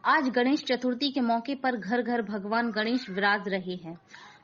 आज गणेश चतुर्थी के मौके पर घर घर भगवान गणेश विराज रहे हैं।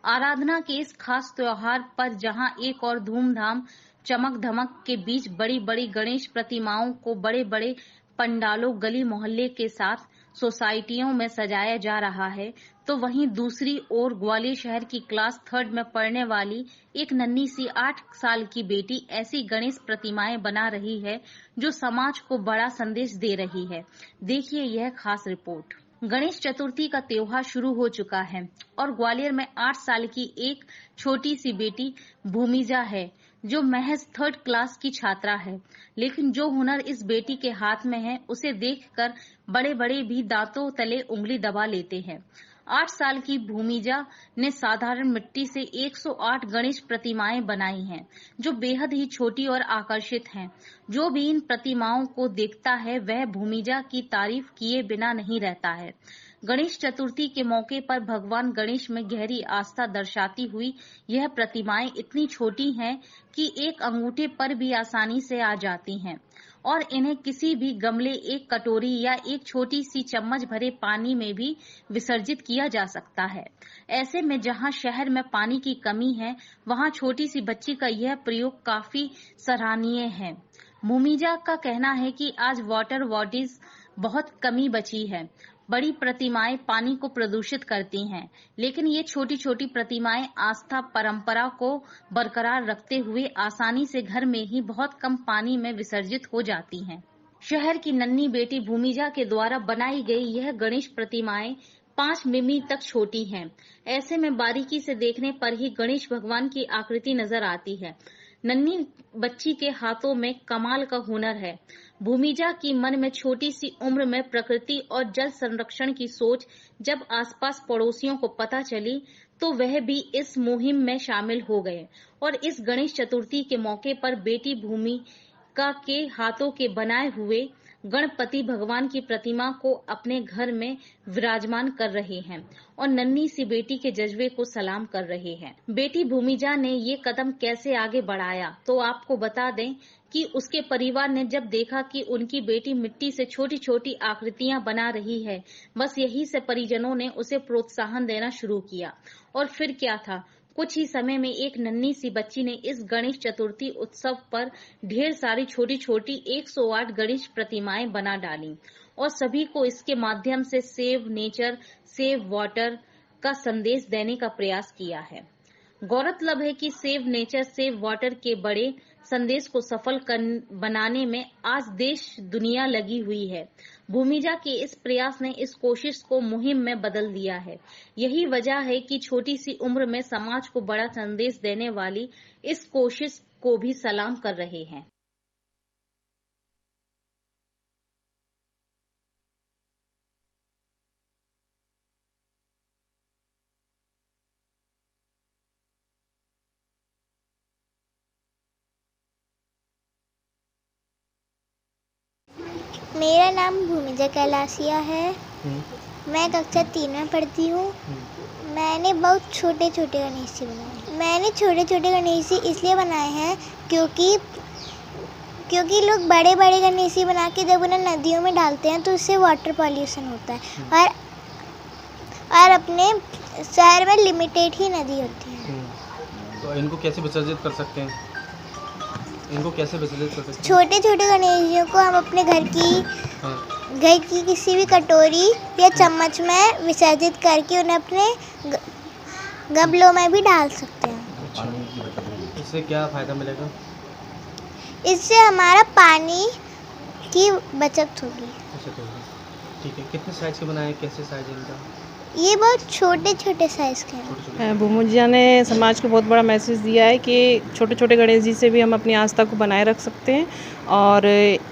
आराधना के इस खास त्योहार पर जहां एक और धूमधाम चमक धमक के बीच बड़ी बड़ी गणेश प्रतिमाओं को बड़े बड़े पंडालों, गली मोहल्ले के साथ सोसाइटियों में सजाया जा रहा है, तो वहीं दूसरी ओर ग्वालियर शहर की क्लास 3 में पढ़ने वाली एक नन्ही सी 8 साल की बेटी ऐसी गणेश प्रतिमाएं बना रही है जो समाज को बड़ा संदेश दे रही है। देखिए यह खास रिपोर्ट। गणेश चतुर्थी का त्योहार शुरू हो चुका है और ग्वालियर में 8 साल की एक छोटी सी बेटी भूमिजा है जो महज 3rd क्लास की छात्रा है, लेकिन जो हुनर इस बेटी के हाथ में है उसे देखकर बड़े बड़े भी दांतों तले उंगली दबा लेते हैं। 8 साल की भूमिजा ने साधारण मिट्टी से 108 गणेश प्रतिमाएं बनाई हैं, जो बेहद ही छोटी और आकर्षित हैं। जो भी इन प्रतिमाओं को देखता है वह भूमिजा की तारीफ किए बिना नहीं रहता है। गणेश चतुर्थी के मौके पर भगवान गणेश में गहरी आस्था दर्शाती हुई यह प्रतिमाएं इतनी छोटी हैं कि एक अंगूठे पर भी आसानी से आ जाती हैं और इन्हें किसी भी गमले, एक कटोरी या एक छोटी सी चम्मच भरे पानी में भी विसर्जित किया जा सकता है। ऐसे में जहां शहर में पानी की कमी है, वहां छोटी सी बच्ची का यह प्रयोग काफी सराहनीय है। भूमिजा का कहना है कि आज वाटर बॉडीज बहुत कमी बची है। बड़ी प्रतिमाएं पानी को प्रदूषित करती हैं, लेकिन ये छोटी छोटी प्रतिमाएं आस्था परंपरा को बरकरार रखते हुए आसानी से घर में ही बहुत कम पानी में विसर्जित हो जाती हैं। शहर की नन्ही बेटी भूमिजा के द्वारा बनाई गई यह गणेश प्रतिमाएं 5 मिमी तक छोटी हैं। ऐसे में बारीकी से देखने पर ही गणेश भगवान की आकृति नजर आती है। नन्ही बच्ची के हाथों में कमाल का हुनर है। भूमिजा की मन में छोटी सी उम्र में प्रकृति और जल संरक्षण की सोच जब आसपास पड़ोसियों को पता चली तो वह भी इस मुहिम में शामिल हो गए और इस गणेश चतुर्थी के मौके पर बेटी भूमिका के हाथों के बनाए हुए गणपति भगवान की प्रतिमा को अपने घर में विराजमान कर रहे हैं और नन्ही सी बेटी के जज्बे को सलाम कर रहे हैं। बेटी भूमिजा ने ये कदम कैसे आगे बढ़ाया तो आपको बता दें कि उसके परिवार ने जब देखा कि उनकी बेटी मिट्टी से छोटी छोटी आकृतियां बना रही है, बस यही से परिजनों ने उसे प्रोत्साहन देना शुरू किया और फिर क्या था, कुछ ही समय में एक नन्ही सी बच्ची ने इस गणेश चतुर्थी उत्सव पर ढेर सारी छोटी छोटी 108 गणेश प्रतिमाएं बना डाली और सभी को इसके माध्यम से सेव नेचर सेव वाटर का संदेश देने का प्रयास किया है। गौरतलब है कि सेव नेचर सेव वाटर के बड़े संदेश को सफल बनाने में आज देश दुनिया लगी हुई है। भूमिजा के इस प्रयास ने इस कोशिश को मुहिम में बदल दिया है। यही वजह है कि छोटी सी उम्र में समाज को बड़ा संदेश देने वाली इस कोशिश को भी सलाम कर रहे हैं। मेरा नाम भूमिजा कैलासिया है। मैं कक्षा 3 में पढ़ती हूँ। मैंने बहुत छोटे छोटे गणेश जी बनाए। मैंने छोटे छोटे गणेश जी इसलिए बनाए हैं क्योंकि लोग बड़े बड़े गणेश जी बना के जब उन्हें नदियों में डालते हैं तो उससे वाटर पॉल्यूशन होता है और अपने शहर में लिमिटेड ही नदी होती है। तो इनको कैसे विसर्जित कर सकते हैं? छोटे छोटे गणेश जी को हम अपने घर की किसी भी कटोरी या चम्मच में विसर्जित करके उन्हें अपने गमलों में भी डाल सकते हैं। इससे क्या फ़ायदा मिलेगा? इससे हमारा पानी की बचत होगी। ठीक है। कितने साइज के बनाए, कैसे साइज इनका? ये बहुत छोटे छोटे साइज के हैं। भूमिजा ने समाज को बहुत बड़ा मैसेज दिया है कि छोटे छोटे गणेश जी से भी हम अपनी आस्था को बनाए रख सकते हैं और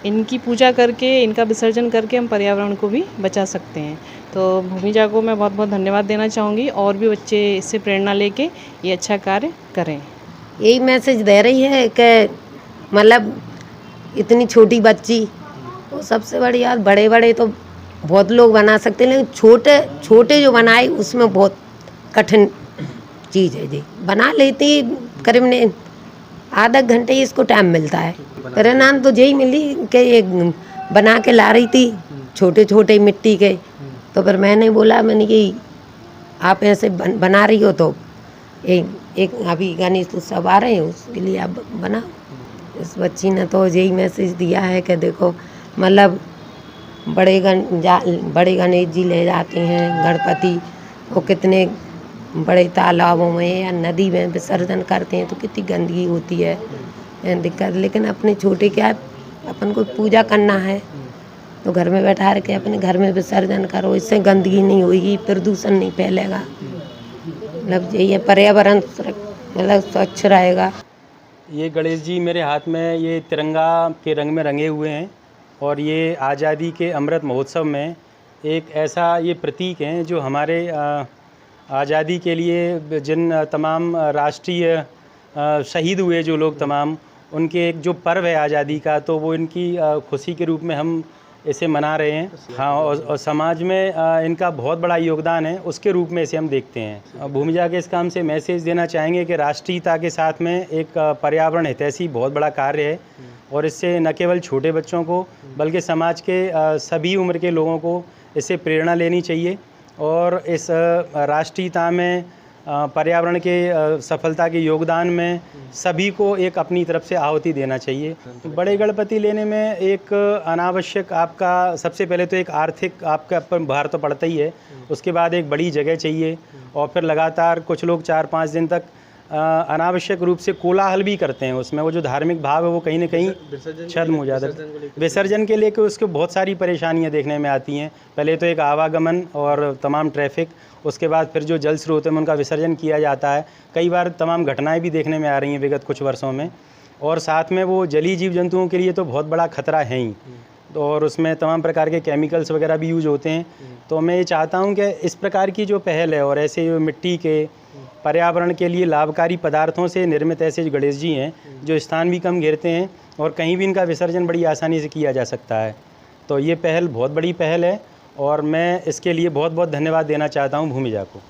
इनकी पूजा करके इनका विसर्जन करके हम पर्यावरण को भी बचा सकते हैं। तो भूमिजा को मैं बहुत बहुत धन्यवाद देना चाहूँगी और भी बच्चे इससे प्रेरणा लेके ये अच्छा कार्य करें। यही मैसेज दे रही है कि मतलब इतनी छोटी बच्ची, वो सबसे बड़ी बात, बड़े बड़े तो बहुत लोग बना सकते हैं लेकिन छोटे छोटे जो बनाए उसमें बहुत कठिन चीज़ है जी। बना लेती करीब ने आधा घंटे ही इसको टाइम मिलता है। परिणाम तो यही मिली कि ये बना के ला रही थी छोटे छोटे मिट्टी के तो फिर मैंने बोला, मैंने कि आप ऐसे बना रही हो तो एक अभी गणेश उत्सव आ रहे हैं, उसके लिए आप बनाओ। इस बच्ची ने तो यही मैसेज दिया है कि देखो मतलब बड़े गणेश जी ले जाते हैं गणपति, वो कितने बड़े तालाबों में या नदी में विसर्जन करते हैं तो कितनी गंदगी होती है, दिक्कत। लेकिन अपने छोटे क्या है, अपन को पूजा करना है तो घर में बैठा के अपने घर में विसर्जन करो, इससे गंदगी नहीं होगी, प्रदूषण नहीं फैलेगा, मतलब ये पर्यावरण मतलब स्वच्छ रहेगा। ये गणेश जी मेरे हाथ में ये तिरंगा के रंग में रंगे हुए हैं और ये आज़ादी के अमृत महोत्सव में एक ऐसा ये प्रतीक हैं जो हमारे आज़ादी के लिए जिन तमाम राष्ट्रीय शहीद हुए जो लोग तमाम, उनके एक जो पर्व है आज़ादी का, तो वो इनकी खुशी के रूप में हम इसे मना रहे हैं। हाँ, और समाज में इनका बहुत बड़ा योगदान है, उसके रूप में इसे हम देखते हैं। भूमिजा के इस काम से मैसेज देना चाहेंगे कि राष्ट्रीयता के साथ में एक पर्यावरण हितैषी बहुत बड़ा कार्य है और इससे न केवल छोटे बच्चों को बल्कि समाज के सभी उम्र के लोगों को इससे प्रेरणा लेनी चाहिए और इस राष्ट्रीयता में पर्यावरण के सफलता के योगदान में सभी को एक अपनी तरफ से आहुति देना चाहिए। बड़े गणपति लेने में एक अनावश्यक आपका सबसे पहले तो एक आर्थिक आपका पर भार तो पड़ता ही है, उसके बाद एक बड़ी जगह चाहिए और फिर लगातार कुछ लोग 4-5 दिन तक अनावश्यक रूप से कोलाहल भी करते हैं, उसमें वो जो धार्मिक भाव है वो कहीं ना कहीं छद्म हो जाता है। विसर्जन के लिए कि उसको बहुत सारी परेशानियां देखने में आती हैं। पहले तो एक आवागमन और तमाम ट्रैफिक, उसके बाद फिर जो जल स्रोत में उनका विसर्जन किया जाता है, कई बार तमाम घटनाएं भी देखने में आ रही हैं विगत कुछ वर्षों में, और साथ में वो जलीय जीव जंतुओं के लिए तो बहुत बड़ा खतरा है ही, और उसमें तमाम प्रकार के केमिकल्स वगैरह भी यूज होते हैं। तो मैं ये चाहता हूँ कि इस प्रकार की जो पहल है और ऐसे मिट्टी के पर्यावरण के लिए लाभकारी पदार्थों से निर्मित ऐसे गणेश जी हैं जो स्थान भी कम घेरते हैं और कहीं भी इनका विसर्जन बड़ी आसानी से किया जा सकता है। तो ये पहल बहुत बड़ी पहल है और मैं इसके लिए बहुत बहुत धन्यवाद देना चाहता हूँ भूमिजा को।